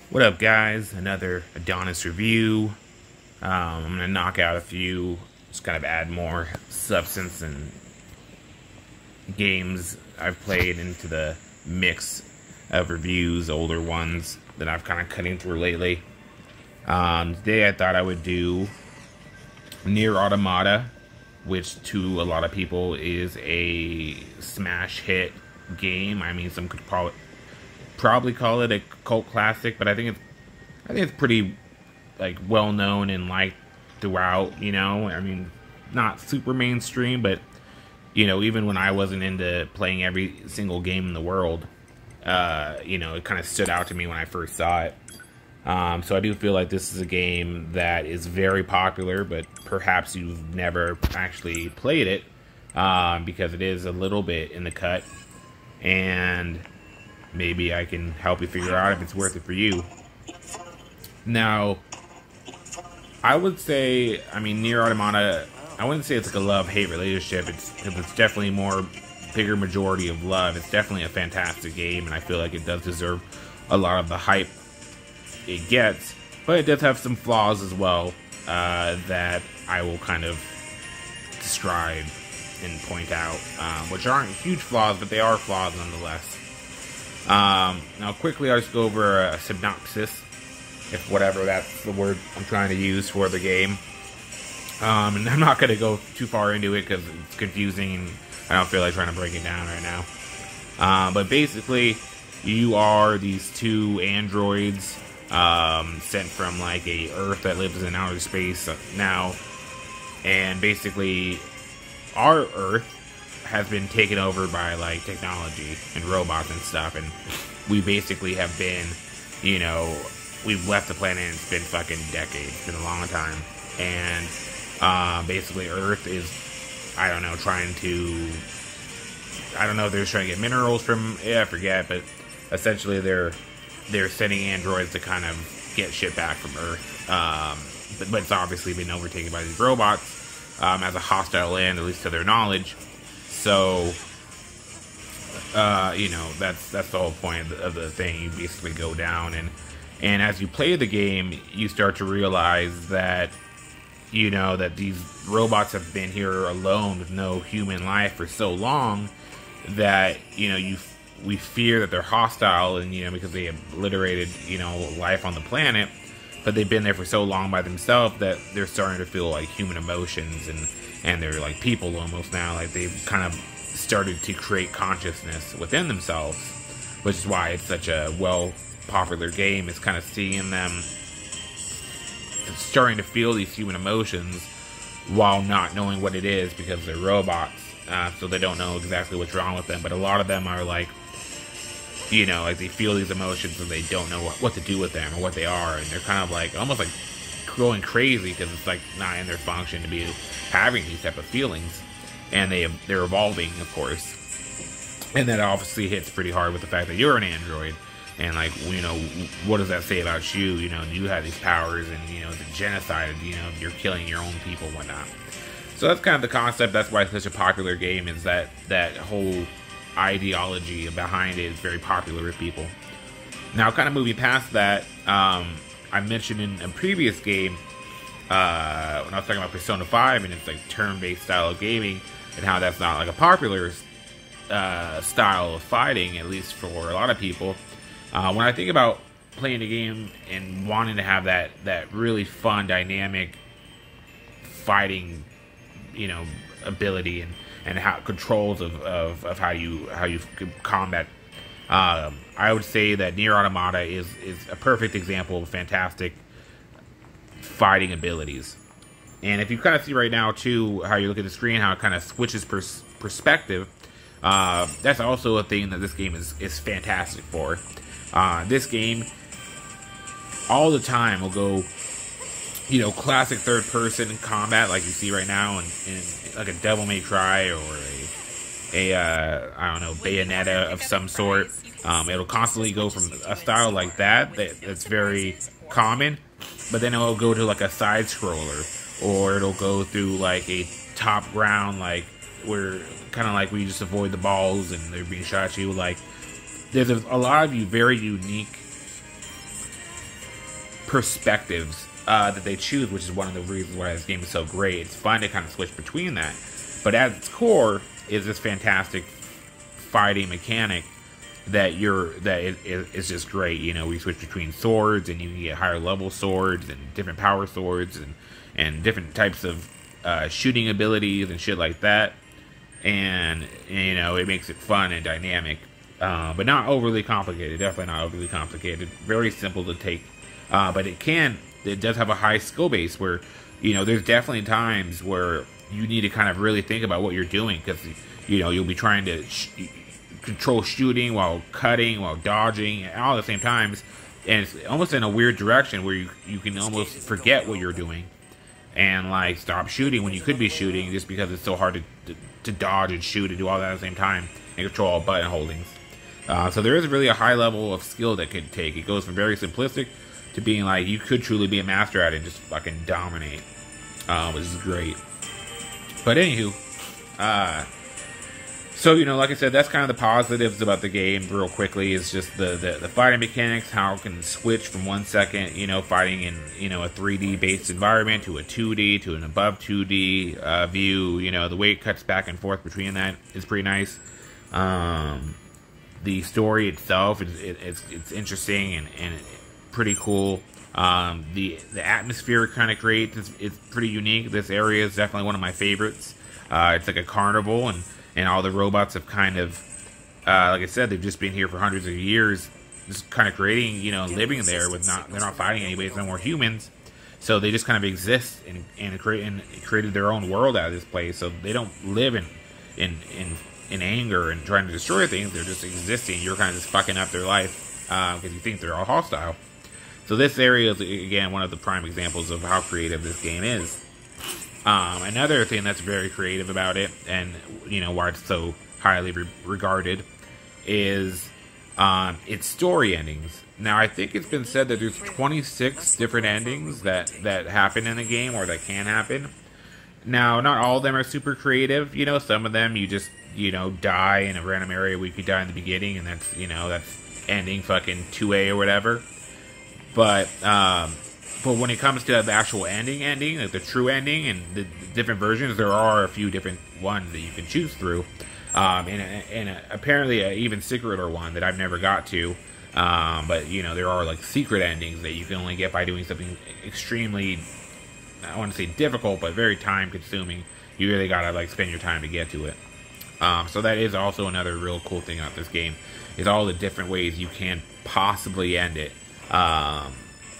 What up, guys? Another Adonis review. I'm going to knock out a few, just kind of add more substance and games I've played into the mix of reviews, older ones that I've kind of cutting through lately. Today I thought I would do NieR Automata, which to a lot of people is a smash hit game. I mean, some could probably call it a cult classic, but I think it's pretty like well known and liked throughout. You know, I mean, not super mainstream, but you know, even when I wasn't into playing every single game in the world, you know, it kind of stood out to me when I first saw it. So I do feel like this is a game that is very popular, but perhaps you've never actually played it, because it is a little bit in the cut, and maybe I can help you figure out if it's worth it for you. Now, I would say, I mean, NieR Automata, I wouldn't say it's like a love-hate relationship. It's definitely bigger majority of love. It's definitely a fantastic game, and I feel like it does deserve a lot of the hype it gets, but it does have some flaws as well, that I will kind of describe and point out, which aren't huge flaws, but they are flaws nonetheless. Now quickly I'll just go over a synopsis, if whatever that's the word I'm trying to use for the game. And I'm not going to go too far into it because it's confusing and I don't feel like trying to break it down right now. But basically, you are these two androids sent from like a Earth that lives in outer space now, and basically our Earth has been taken over by like technology and robots and stuff, and we basically have been, you know, we've left the planet and it's been fucking decades. It's been a long time. And basically Earth is, I don't know, I don't know if they're trying to get minerals from, I forget, but essentially they're sending androids to kind of get shit back from Earth. But it's obviously been overtaken by these robots as a hostile land, at least to their knowledge. So, you know, that's the whole point of the thing. You basically go down, and as you play the game, you start to realize that, you know, that these robots have been here alone with no human life for so long that, you know, we fear that they're hostile, and, you know, because they have obliterated, you know, life on the planet, but they've been there for so long by themselves that they're starting to feel like human emotions, and they're like people almost now. Like they've kind of started to create consciousness within themselves, which is why it's such a popular game. Is kind of seeing them starting to feel these human emotions while not knowing what it is, because they're robots, so they don't know exactly what's wrong with them. But a lot of them are like, you know, like they feel these emotions and they don't know what to do with them or what they are, and they're kind of like almost like going crazy because it's like not in their function to be having these type of feelings, and they're evolving, of course. And that obviously hits pretty hard with the fact that you're an android, and like, you know, what does that say about you? You know, you have these powers, and, you know, the genocide, you know, you're killing your own people, whatnot. So that's kind of the concept. That's why it's such a popular game, is that whole ideology behind it is very popular with people. Now, kind of moving past that, I mentioned in a previous game, when I was talking about Persona 5 and its like turn-based style of gaming, and how that's not like a popular style of fighting, at least for a lot of people. When I think about playing a game and wanting to have that really fun, dynamic fighting, you know, ability and how controls of how you combat, I would say that NieR Automata is a perfect example of fantastic fighting abilities. And if you kind of see right now too, how you look at the screen, how it kind of switches perspective, that's also a thing that this game is fantastic for. This game all the time will go, you know, classic third person combat like you see right now in like a Devil May Cry or a I don't know, Bayonetta of some sort. It'll constantly go from a style like that's very common, but then it'll go to like a side scroller, or it'll go through like a top ground, like where kind of like where you just avoid the balls and they're being shot at you. Like there's a lot of very unique perspectives that they choose, which is one of the reasons why this game is so great. It's fun to kind of switch between that, but at its core is this fantastic fighting mechanic that is just great. You know, we switch between swords, and you can get higher level swords and different power swords and different types of shooting abilities and shit like that. And you know, it makes it fun and dynamic, but not overly complicated. Definitely not overly complicated. Very simple to take, but it does have a high skill base where, you know, there's definitely times where you need to kind of really think about what you're doing, because, you know, you'll be trying to control shooting while cutting, while dodging, all at the same times, and it's almost in a weird direction where you can almost forget what you're doing and like stop shooting when you could be shooting, just because it's so hard to dodge and shoot and do all that at the same time and control all button holdings. So there is really a high level of skill that could take. It goes from very simplistic to being like, you could truly be a master at it and just fucking dominate, which is great. But anywho, so, you know, like I said, that's kind of the positives about the game real quickly. Is just the fighting mechanics, how it can switch from 1 second, you know, fighting in, you know, a 3D based environment to a 2D to an above 2D view. You know, the way it cuts back and forth between that is pretty nice. The story itself, it's interesting and pretty cool. The atmosphere kind of great. It's pretty unique. This area is definitely one of my favorites. It's like a carnival, and all the robots have kind of, like I said, they've just been here for hundreds of years, just kind of creating, you know, living there they're not fighting anybody. It's no more humans, so they just kind of exist and created their own world out of this place. So they don't live in anger and trying to destroy things. They're just existing. You're kind of just fucking up their life because you think they're all hostile. So this area is, again, one of the prime examples of how creative this game is. Another thing that's very creative about it, and, you know, why it's so highly regarded, is its story endings. Now, I think it's been said that there's 26 different endings that happen in the game, or that can happen. Now, not all of them are super creative. You know, some of them you just, you know, die in a random area where you could die in the beginning, and that's, you know, that's ending fucking 2A or whatever. But when it comes to the actual ending, like the true ending and the different versions, there are a few different ones that you can choose through. And apparently an even secreter one that I've never got to. But, you know, there are like secret endings that you can only get by doing something extremely, I want to say difficult, but very time consuming. You really gotta like spend your time to get to it. So that is also another real cool thing about this game, is all the different ways you can possibly end it.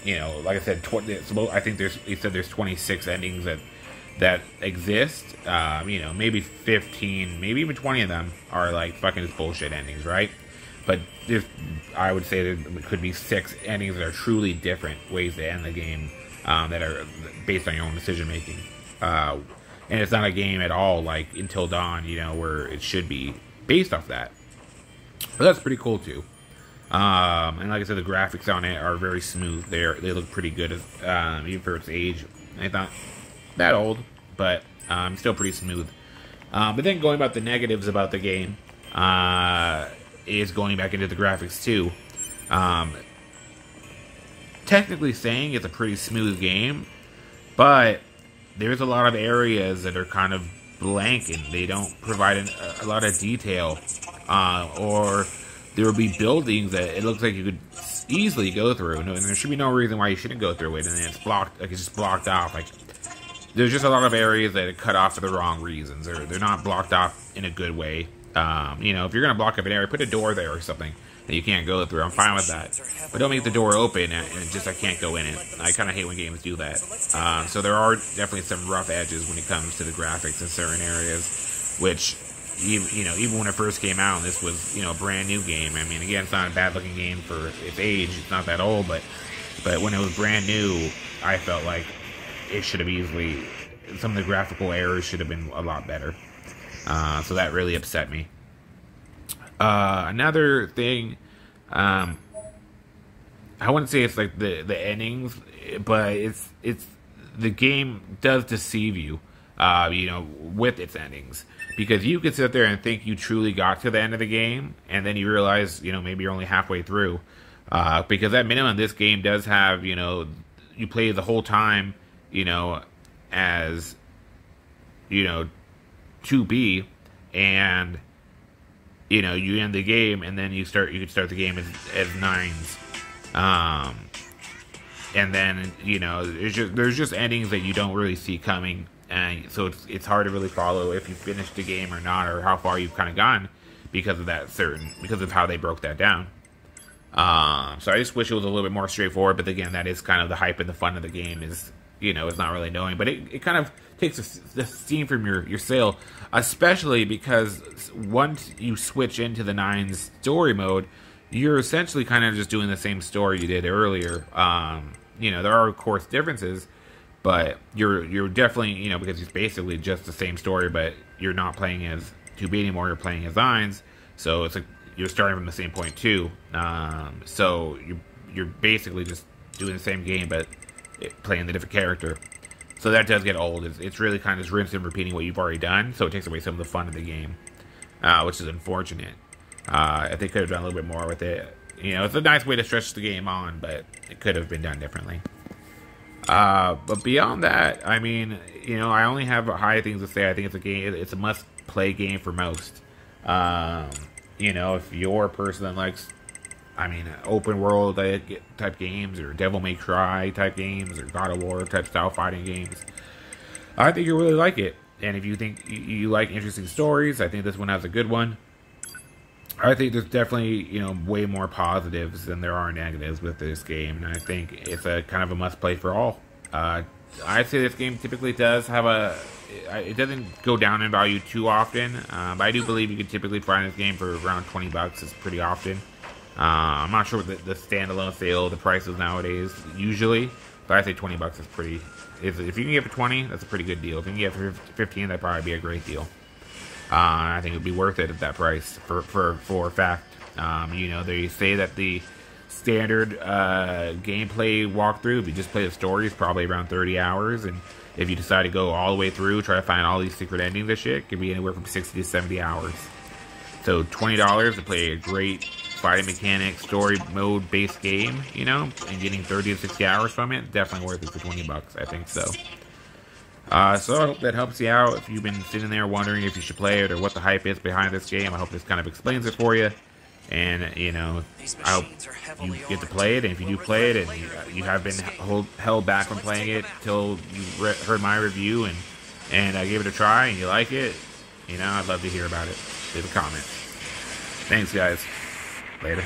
You know, like I said, I think there's 26 endings that exist. You know, maybe 15, maybe even 20 of them are like fucking just bullshit endings, right? But I would say there could be 6 endings that are truly different ways to end the game, that are based on your own decision making. And it's not a game at all like Until Dawn, you know, where it should be based off that. But that's pretty cool too. And like I said, the graphics on it are very smooth. They look pretty good, even for its age. It's not that old, but still pretty smooth. But then going about the negatives about the game, is going back into the graphics too. Technically saying it's a pretty smooth game, but there's a lot of areas that are kind of blank and they don't provide a lot of detail, or there will be buildings that it looks like you could easily go through, and there should be no reason why you shouldn't go through it, and then it's blocked, like it's just blocked off. Like there's just a lot of areas that are cut off for the wrong reasons. They're not blocked off in a good way. You know, if you're gonna block up an area, put a door there or something that you can't go through. I'm fine with that, but don't make the door open and just I can't go in it. I kind of hate when games do that. So there are definitely some rough edges when it comes to the graphics in certain areas, which, you know, even when it first came out, this was, you know, a brand new game. I mean, again, it's not a bad looking game for its age. It's not that old, but when it was brand new, I felt like it should have easily, some of the graphical errors should have been a lot better. So that really upset me. Another thing, I wouldn't say it's like the endings, but it's the game does deceive you, you know, with its endings, because you could sit there and think you truly got to the end of the game, and then you realize, you know, maybe you're only halfway through, Because at minimum, this game does have, you know, you play the whole time, you know, as, you know, 2B, and, you know, you end the game, and then you can start the game as 9s. And then, you know, there's just endings that you don't really see coming, and so it's hard to really follow if you finished the game or not, or how far you've kind of gone because of how they broke that down. So I just wish it was a little bit more straightforward, but again, that is kind of the hype and the fun of the game is, you know, it's not really knowing, but it kind of takes the steam from your sail, especially because once you switch into the 9's story mode, you're essentially kind of just doing the same story you did earlier. You know, there are, of course, differences, but you're definitely, you know, because it's basically just the same story, but you're not playing as 2B anymore, you're playing as 9's, so it's like you're starting from the same point too. So you're basically just doing the same game, but playing the different character. So that does get old. It's really kind of just rinsing and repeating what you've already done, so it takes away some of the fun of the game, which is unfortunate. I think could have done a little bit more with it. You know, it's a nice way to stretch the game on, but it could have been done differently. But beyond that, I mean, you know, I only have high things to say. I think it's a game. It's a must-play game for most. You know, if you're a person that likes, I mean, open world type games, or Devil May Cry type games, or God of War type style fighting games, I think you'll really like it. And if you think you like interesting stories, I think this one has a good one. I think there's definitely, you know, way more positives than there are negatives with this game, and I think it's a kind of a must-play for all. I'd say this game typically does have it doesn't go down in value too often, but I do believe you can typically find this game for around $20. It's pretty often. I'm not sure what the standalone sale, the prices nowadays, usually, but I say $20 is pretty. If you can get it for 20, that's a pretty good deal. If you can get it for 15, that'd probably be a great deal. I think it'd be worth it at that price for a fact. You know, they say that the standard gameplay walkthrough, if you just play the story, is probably around 30 hours, and if you decide to go all the way through, try to find all these secret endings and shit, it could be anywhere from 60 to 70 hours. So $20 to play a great fighting mechanic, story mode based game, you know, and getting 30 to 60 hours from it, definitely worth it for $20, I think so. So I hope that helps you out. If you've been sitting there wondering if you should play it or what the hype is behind this game, I hope this kind of explains it for you. And, you know, I hope you get to play it. And if you do play it and you have been held back from playing it till you heard my review and I gave it a try and you like it, you know, I'd love to hear about it. Leave a comment. Thanks, guys. Later.